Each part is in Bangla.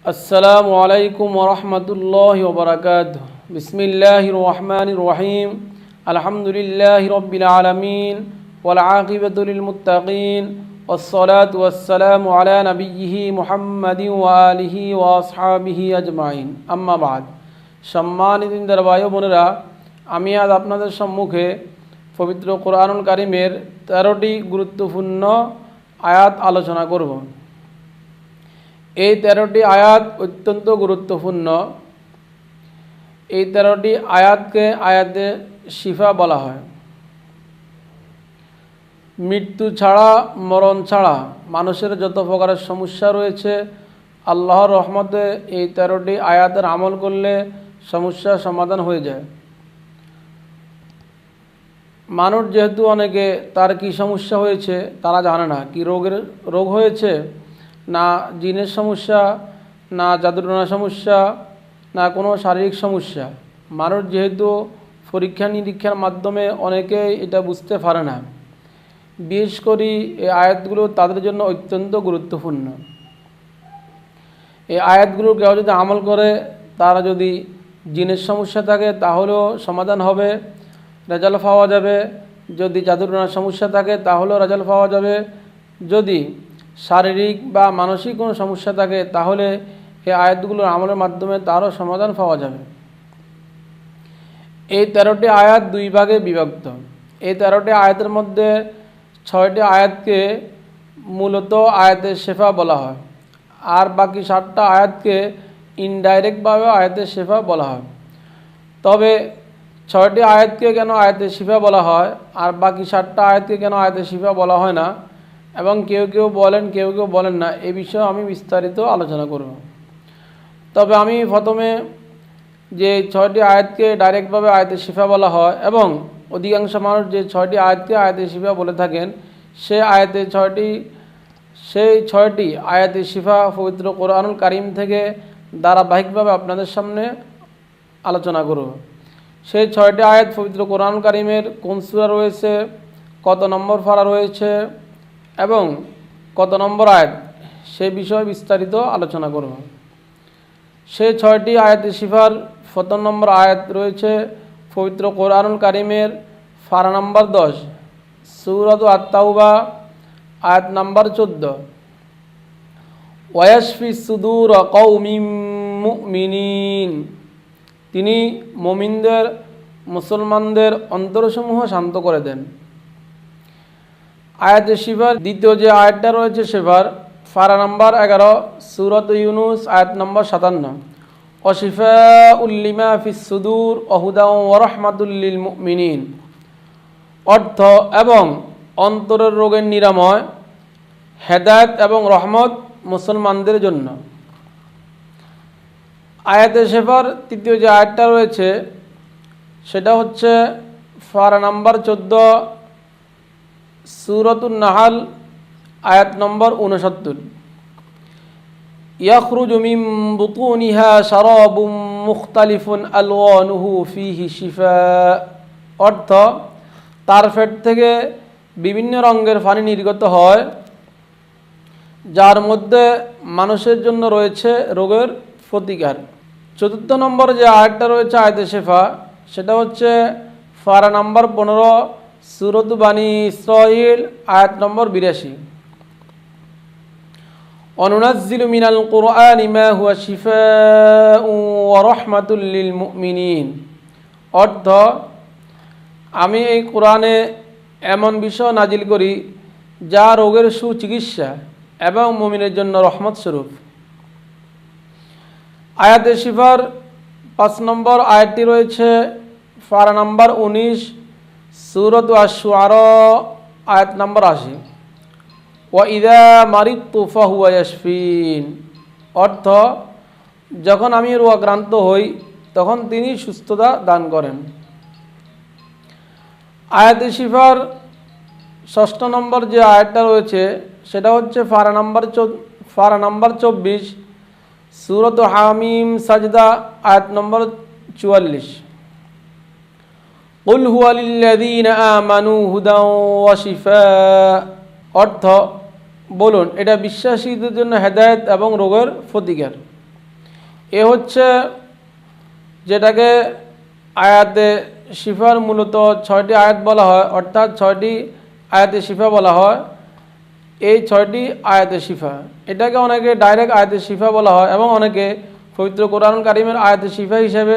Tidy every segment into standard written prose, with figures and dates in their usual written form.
আসসালামু আলাইকুম ওয়া রাহমাতুল্লাহি ওয়া বারাকাতুহু। বিসমিল্লাহির রহমানির রহিম। আলহামদুলিল্লাহি রাব্বিল আলামিন ওয়াল আকিবাতু লিল মুত্তাকিন ওয়াসসালাতু ওয়াসসালামু আলা নাবিয়্যিহি মুহাম্মাদিন ওয়া আলিহি ওয়া আসহাবিহি আজমাইন। আম্মা বাদ। সম্মানিত দিনদার ভাই ও বোনেরা, আমি আজ আপনাদের সম্মুখে পবিত্র কোরআনুল কারীমের 13টি গুরুত্বপূর্ণ আয়াত আলোচনা করব। এই 13টি আয়াত অত্যন্ত গুরুত্বপূর্ণ। এই 13টি আয়াতকে আয়াতে শিফা বলা হয়। মৃত্যু ছাড়া, মরণ ছাড়া মানুষের যত প্রকারের সমস্যা রয়েছে, আল্লাহর রহমতে এই 13টি আয়াতের আমল করলে সমস্যার সমাধান হয়ে যায়। মানুষ যেহেতু অনেকে তার কি সমস্যা হয়েছে তারা জানে না, কি রোগ হয়েছে, না জিনের সমস্যা, না জাদুটনার সমস্যা, না কোনো শারীরিক সমস্যা। মানুষ যেহেতু পরীক্ষা নিরীক্ষার মাধ্যমে অনেকেই এটা বুঝতে পারে না। বিশেষ করে এই আয়াতগুলো তাদের জন্য অত্যন্ত গুরুত্বপূর্ণ। এই আয়াতগুলো কেউ যদি আমল করে, তারা যদি জিনের সমস্যা থাকে তাহলেও সমাধান হবে, রেজাল্ট পাওয়া যাবে। যদি জাদুটনার সমস্যা থাকে তাহলেও রেজাল্ট পাওয়া যাবে। যদি শারীরিক বা মানসিক কোনো সমস্যা থাকে তাহলে এই আয়াতগুলোর আমলের মাধ্যমে তারও সমাধান পাওয়া যাবে। এই 13টি আয়াত দুই ভাগে বিভক্ত। এই 13টি আয়াতের মধ্যে 6টি আয়াতকে মূলত আয়াতে শেফা বলা হয়, আর বাকি 7টা আয়াতকে ইনডাইরেক্টভাবে আয়াতে শেফা বলা হয়। তবে 6টি আয়াতকে কেন আয়াতে শিফা বলা হয় আর বাকি 7টা আয়াতকে কেন আয়াতে শিফা বলা হয় না, এবং কেউ কেউ বলেন কেউ কেউ বলেন না, এ বিষয়ে আমি বিস্তারিত আলোচনা করব। তবে আমি প্রথমে যে 6টি আয়াতকে ডাইরেক্টভাবে আয়াতে শিফা বলা হয় এবং অধিকাংশ মানুষ যে 6টি আয়াতকে আয়াতে শিফা বলে থাকেন, সেই 6টি আয়াতে শিফা পবিত্র কোরআনুল কারীম থেকে ধারাবাহিকভাবে আপনাদের সামনে আলোচনা করব। সেই 6টি আয়াত পবিত্র কোরআনুল কারীমের কোন সূরা রয়েছে, কত নম্বর পারা রয়েছে এবং কত নম্বর আয়াত, সেই বিষয়ে বিস্তারিত আলোচনা করব। সেই 6টি আয়াতে শিফার প্রথম নম্বর আয়াত রয়েছে পবিত্র কোরআনুল কারীমের পারা নম্বর 10, সূরাত আত-তাওবা, আয়াত নম্বর 14। ওয়ায়াশফি সুদূর কওমিম মুমিনিন, তিনি মুমিনদের, মুসলমানদের অন্তরসমূহ শান্ত করে দেন। আয়াতে শিফার দ্বিতীয় যে আয়াতটা রয়েছে শিফার পারা নম্বর 11, সূরাত ইউনুস, আয়াত নম্বর 57। ওয়াশিফাউল লিমা ফিস সুদূর ওয়া হুদাও ওয়া রাহমাতুল লিল মুমিনিন, অর্থ এবং অন্তরের রোগের নিরাময়, হেদায়েত এবং রহমত মুসলমানদের জন্য। আয়াতে শিফার তৃতীয় যে আয়াতটা রয়েছে সেটা হচ্ছে পারা নম্বর 14, সূরাতুন নাহল, আয়াত নম্বর 69। ইয়াখরুজু মিন বুতুনিহা শারাবুম মুখতালিফুন আলওয়ানুহু ফীহি শিফা, অর্থ তার পেট থেকে বিভিন্ন রঙের পানি নির্গত হয়, যার মধ্যে মানুষের জন্য রয়েছে রোগের প্রতিকার। চতুর্থ নম্বর যে আয়াতটা রয়েছে আয়াতে শিফা, সেটা হচ্ছে পারা নম্বর 15, সূরাত বানী ইসরাঈল, আয়াত নম্বর 82। অনুনাজ্জিলু মিনাল কুরআনি মা হুয়া শিফাউন ওয়া রাহমাতুল লিল মুমিনিন, অর্থ আমি এই কোরআনে এমন বিষয় নাজিল করি যা রোগের সুচিকিৎসা এবং মুমিনের জন্য রহমত স্বরূপ। আয়াতে শিফার 5 নম্বর আয়াতটি রয়েছে পারা নম্বর 19, সূরাত আশ-শুআরা, আয়াত নম্বর 80। ওয়া ইযা মারিদতু ফাহুয়া ইয়াশফিন, অর্থ যখন আমি রোগাক্রান্ত হই তখন তিনি সুস্থতা দান করেন। আয়াতে শিফার 6 নম্বর যে আয়াতটা রয়েছে সেটা হচ্ছে পারা নম্বর 24, সূরাত হামিম সাজদা, আয়াত নম্বর 44। কুল হুয়া লিল্লাযীনা আমানু হুদাও ওয়া শিফা, অর্থ বলুন এটা বিশ্বাসীদের জন্য হেদায়েত এবং রোগের প্রতিকার। এ হচ্ছে যেটাকে আয়াতে শিফার মূলত 6টি আয়াত বলা হয়, অর্থাৎ 6টি আয়াতে শিফা বলা হয়। এই 6টি আয়াতে শিফা, এটাকে অনেকে ডাইরেক্ট আয়াতে শিফা বলা হয় এবং অনেকে পবিত্র কোরআনুল কারীমের আয়াতে শিফা হিসেবে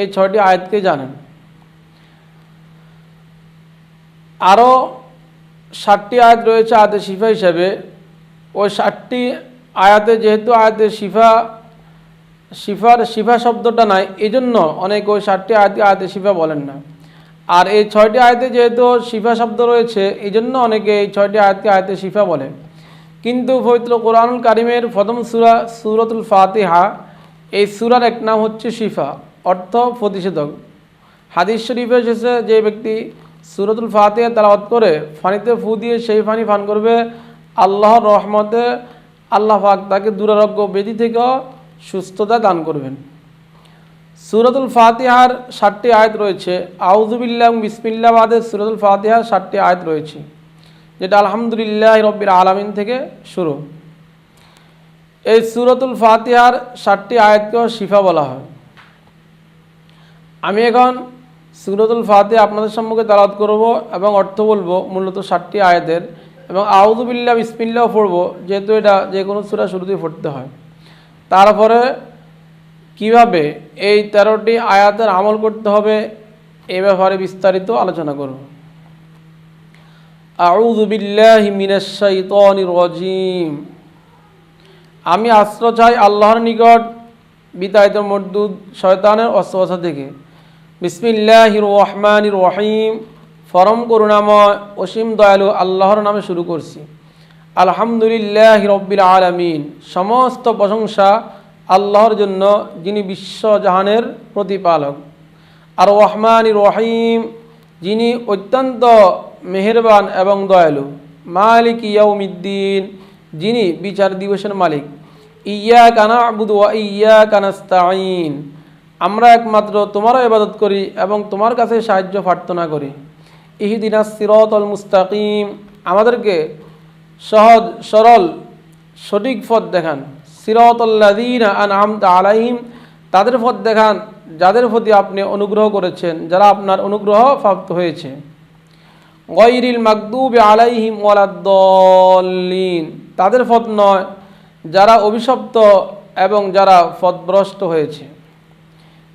এই 6টি আয়াতকে জানেন। আরও 7টি আয়াত রয়েছে আয়াতে শিফা হিসেবে। ওই 7টি আয়াতে যেহেতু আয়াতে শিফা শব্দটা নাই, এই জন্য অনেকে ওই 7টি আয়াতে শিফা বলেন না। আর এই 6টি আয়াতে যেহেতু শিফা শব্দ রয়েছে, এই জন্য অনেকে এই 6টি আয়াতকে আয়াতে শিফা বলে। কিন্তু পবিত্র কোরআনুল কারীমের প্রথম সূরা সূরাতুল ফাতিহা, এই সূরার এক নাম হচ্ছে শিফা, অর্থ প্রতিষেধক। হাদিস শরীফে এসেছে, যে ব্যক্তি সূরাতুল ফাতিহা তেলাওয়াত করে পানিতে ফু দিয়ে সেই পানি পান করবে, আল্লাহর রহমতে আল্লাহ পাক তাকে দুরারোগ্য ব্যাধি থেকে সুস্থতা দান করবেন। সূরাতুল ফাতিহার 7টি আয়াত রয়েছে। আউযু বিল্লাহি বিসমিল্লাহ বাদে সূরাতুল ফাতিহার 7টি আয়াত রয়েছে, যেটা আলহামদুলিল্লাহি রাব্বিল আলামিন থেকে শুরু। এই সূরাতুল ফাতিহার 7টি আয়াতকেও শিফা বলা হয়। আমি এখন সূরাতুল ফাতিহা আপনাদের সম্মুখে তেলাওয়াত করব এবং অর্থ বলবো মূলত 7টি আয়াতের, এবং আউযু বিল্লাহি বিসমিল্লাহ পড়ব, যেহেতু এটা যে কোনো সূরা শুরুতেই পড়তে হয়। তারপরে কিভাবে এই 13টি আয়াতের আমল করতে হবে এই ব্যাপারে বিস্তারিত আলোচনা করব। আউযু বিল্লাহি মিনাশ শাইতানির রাজিম। আমি আশ্রয় চাই আল্লাহর নিকট বিতাড়িত মরদুদ শয়তানের অস্ত্রবাসা থেকে। বিসমিল্লাহির রহমানির রহিম। পরম করুণাময় অসীম দয়ালু আল্লাহর নামে শুরু করছি। আলহামদুলিল্লাহি রাব্বিল আলামিন। সমস্ত প্রশংসা আল্লাহর জন্য, যিনি বিশ্বজাহানের প্রতিপালক। আর রহমানির রহিম, যিনি অত্যন্ত মেহেরবান এবং দয়ালু। মালিক ইয়াউমিদ্দিন, যিনি বিচার দিবসের মালিক। ইয়্যাকা না'বুদু ওয়া ইয়্যাকা নাস্তাঈন। আমরা একমাত্র তোমারও ইবাদত করি এবং তোমার কাছে সাহায্য প্রার্থনা করি। ইহদিনাস সিরাতাল মুস্তাকিম। আমাদেরকে সহজ সরল সঠিক পথ দেখান। সিরাতাল্লাযীনা আন'আমতা আলাইহিম। তাদের পথ দেখান যাদের প্রতি আপনি অনুগ্রহ করেছেন, যারা আপনার অনুগ্রহ প্রাপ্ত হয়েছে। গায়রিল মাগদুবি আলাইহিম ওয়ালাদ-দাল্লিন। তাদের পথ নয় যারা অভিশপ্ত এবং যারা পথভ্রষ্ট হয়েছে।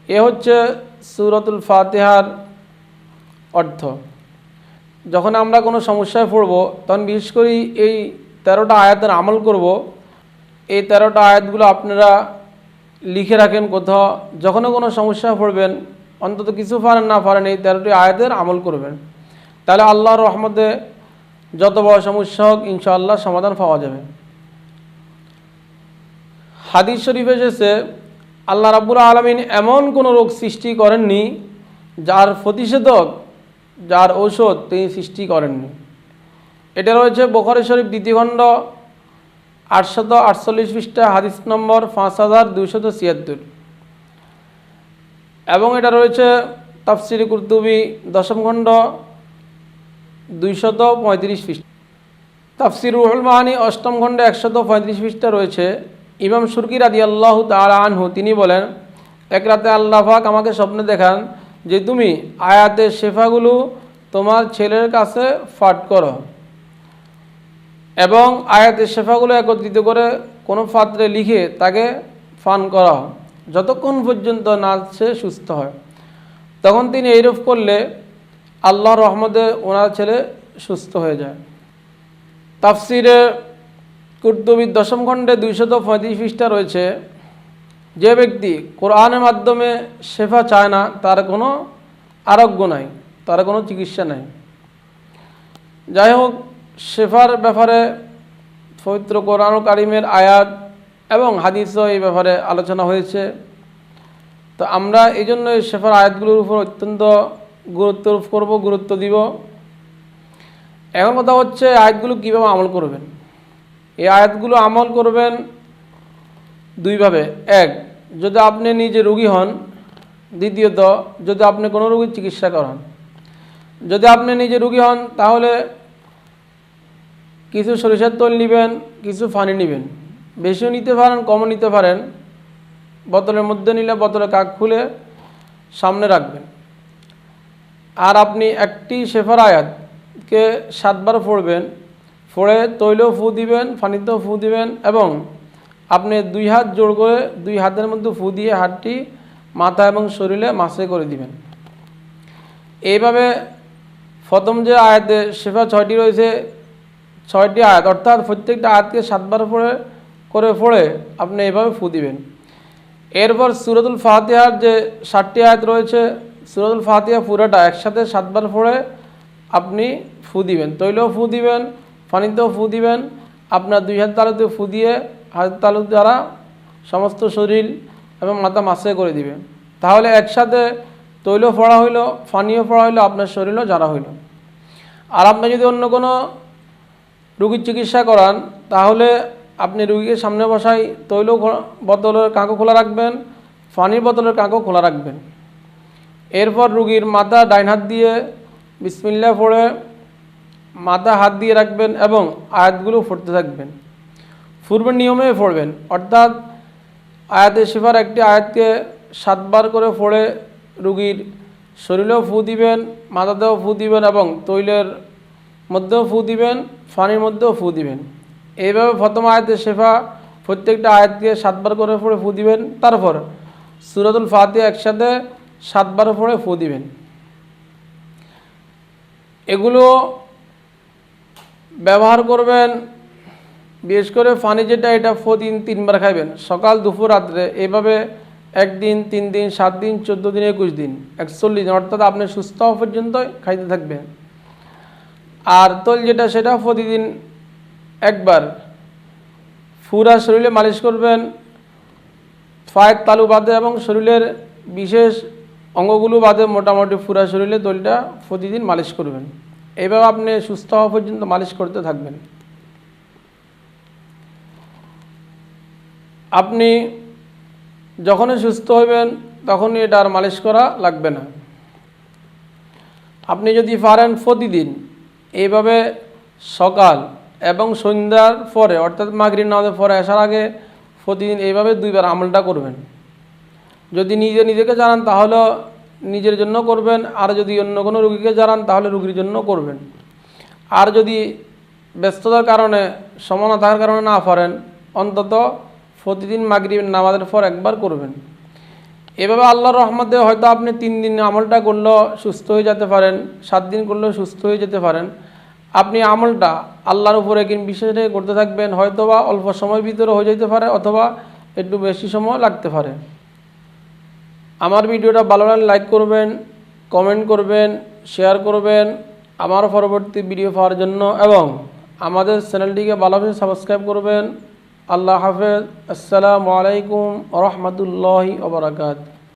এ হচ্ছে সূরাতুল ফাতিহার অর্থ। যখন আমরা কোনো সমস্যায় পড়ব, তখন বিশেষ করে এই 13টা আয়াতের আমল করব। এই 13টা আয়াতগুলো আপনারা লিখে রাখেন কোথাও। যখনও কোনো সমস্যায় পড়বেন, অন্তত কিছু পারেন না পারেন, এই 13টি আয়াতের আমল করবেন। তাহলে আল্লাহর রহমতে যত বড় সমস্যা হোক ইনশাআল্লাহ সমাধান পাওয়া যাবে। হাদিস শরীফে এসেছে, আল্লাহ রাব্বুল আলামিন এমন কোনো রোগ সৃষ্টি করেননি যার প্রতিষেধক, যার ঔষধ তিনি সৃষ্টি করেননি। এটা রয়েছে বুখারী শরীফ 2য় খণ্ড 848 পৃষ্ঠা, হাদিস নম্বর 5276। এবং এটা রয়েছে তাফসিরে কুরতুবী 10ম খণ্ড 235 পৃষ্ঠা। তাফসির রুহুল মাআনি 8ম খণ্ডে 135 পৃষ্ঠা রয়েছে। ইমাম সুরকি রাদিয়াল্লাহু তাআলা আনহু তিনি বলেন, এক রাতে আল্লাহ পাক আমাকে স্বপ্নে দেখান যে তুমি আয়াতের শেফাগুলো তোমার ছেলের কাছে পাঠ করো এবং আয়াতের শেফাগুলো একত্রিত করে কোনো পাত্রে লিখে তাকে পান করা যতক্ষণ পর্যন্ত না সে সুস্থ হয়। তখন তিনি এইরূপ করলে আল্লাহর রহমতে ওনার ছেলে সুস্থ হয়ে যায়। তাফসিরে কুরতুবী 10ম খণ্ডে 235 পৃষ্ঠা রয়েছে, যে ব্যক্তি কোরআনের মাধ্যমে শেফা চায় না, তার কোনো আরোগ্য নাই, তার কোনো চিকিৎসা নাই। যাই হোক, শেফার ব্যাপারে পবিত্র কোরআনুল কারীমের আয়াত এবং হাদিসও এই ব্যাপারে আলোচনা হয়েছে। তো আমরা এই জন্য শেফার আয়াতগুলোর উপর অত্যন্ত গুরুত্ব দিব। এখন কথা হচ্ছে আয়াতগুলো কীভাবে আমল করবেন। এই আয়াতগুলো আমল করবেন দুইভাবে। এক, যদি আপনি নিজে রোগী হন। দ্বিতীয়ত, যদি আপনি কোনো রোগীর চিকিৎসা করান। যদি আপনি নিজে রোগী হন তাহলে কিছু সরিষার তেল নেবেন, কিছু পানি নেবেন। বেশিও নিতে পারেন, কমও নিতে পারেন। বোতলের মধ্যে নিলে বোতলের কাক খুলে সামনে রাখবেন। আর আপনি একটি শেফার আয়াতকে 7 বার পড়বেন, পড়ে তৈলেও ফু দিবেন, পানিতেও ফু দিবেন এবং আপনি 2 হাত জোড় করে 2 হাতের মধ্যে ফু দিয়ে হাতটি মাথা এবং শরীরে মাসে করে দিবেন। এইভাবে প্রথম যে আয়াতে শেফা 6টি রয়েছে, 6টি আয়াত অর্থাৎ প্রত্যেকটা আয়াতকে 7 বার পড়ে আপনি এইভাবে ফু দিবেন। এরপর সূরাতুল ফাতিহার যে 7টি আয়াত রয়েছে, সূরাতুল ফাতিহা পুরোটা একসাথে 7 বার পড়ে আপনি ফু দিবেন, তৈলেও ফু দিবেন, পানিতেও ফু দিবেন। আপনার 2 হাত তালুতে ফু দিয়ে হাত তালু দ্বারা সমস্ত শরীর এবং মাথা মাসে করে দিবেন। তাহলে একসাথে তৈলও পড়া হইল, পানিও পড়া হইল, আপনার শরীরও জারা হইল। আর আপনি যদি অন্য কোনো রোগীর চিকিৎসা করান তাহলে আপনি রোগীকে সামনে বসাই তৈল বোতলের কাঁকো খোলা রাখবেন, পানির বোতলের কাঁকো খোলা রাখবেন। এরপর রোগীর মাথা ডাইন হাত দিয়ে বিসমিল্লাহ পড়ে মাথা হাত দিয়ে রাখবেন এবং আয়াতগুলো পড়তে থাকবেন। পূর্বের নিয়মে পড়বেন, অর্থাৎ আয়াতে শিফার একটি আয়াতকে 7 বার করে পড়ে রোগীর শরীরেও ফু দিবেন, মাথাতেও ফু দিবেন এবং তৈলের মধ্যেও ফু দিবেন, পানির মধ্যেও ফু দিবেন। এইভাবে প্রথম আয়াতে শেফা প্রত্যেকটা আয়াতকে 7 বার করে পড়ে ফু দিবেন। তারপর সূরাতুল ফাতিহা একসাথে 7 বার পড়ে ফু দিবেন। এগুলো ব্যবহার করবেন, বিশেষ করে পানি যেটা এটা প্রতিদিন 3 বার খাইবেন, সকাল দুপুর রাত্রে। এইভাবে 1 দিন, 3 দিন, 7 দিন, 14 দিন, 21 দিন, 41 দিন, অর্থাৎ আপনি সুস্থ হওয়া পর্যন্ত খাইতে থাকবেন। আর তৈল যেটা সেটা প্রতিদিন 1 বার পুরা শরীরে মালিশ করবেন, পায়ের তালু বাদে এবং শরীরের বিশেষ অঙ্গগুলো বাদে মোটামুটি পুরা শরীরে তৈলটা প্রতিদিন মালিশ করবেন। এইভাবে আপনি সুস্থ হওয়া পর্যন্ত মালিশ করতে থাকবেন। আপনি যখনই সুস্থ হইবেন তখনই এটা আর মালিশ করা লাগবে না। আপনি যদি পারেন প্রতিদিন এইভাবে সকাল এবং সন্ধ্যার পরে, অর্থাৎ মাগরিব নামাজের পরে আসার আগে প্রতিদিন এইভাবে 2 বার আমলটা করবেন। যদি নিজেকে জানান তাহলে নিজের জন্য করবেন, আর যদি অন্য কোনো রোগীকে জানান তাহলে রোগীর জন্য করবেন। আর যদি ব্যস্ততার কারণে, সময় না থাকার কারণে না পারেন, অন্তত প্রতিদিন মাগরিব নামাজের পর 1 বার করবেন। এভাবে আল্লাহর রহমতে হয়তো আপনি 3 দিন আমলটা করলেও সুস্থ হয়ে যেতে পারেন, 7 দিন করলেও সুস্থ হয়ে যেতে পারেন। আপনি আমলটা আল্লাহর উপরে বিশেষ করতে থাকবেন, হয়তোবা অল্প সময়ের ভিতরে হয়ে যেতে পারে অথবা একটু বেশি সময় লাগতে পারে। আমার ভিডিওটা ভালো লাগলে লাইক করবেন, কমেন্ট করবেন, শেয়ার করবেন আমার পরবর্তী ভিডিও পাওয়ার জন্য, এবং আমাদের চ্যানেলটিকে ভালোভাবে সাবস্ক্রাইব করবেন। আল্লাহ হাফেজ। আসসালামু আলাইকুম ওয়া রাহমাতুল্লাহি ওয়া বারাকাতুহু।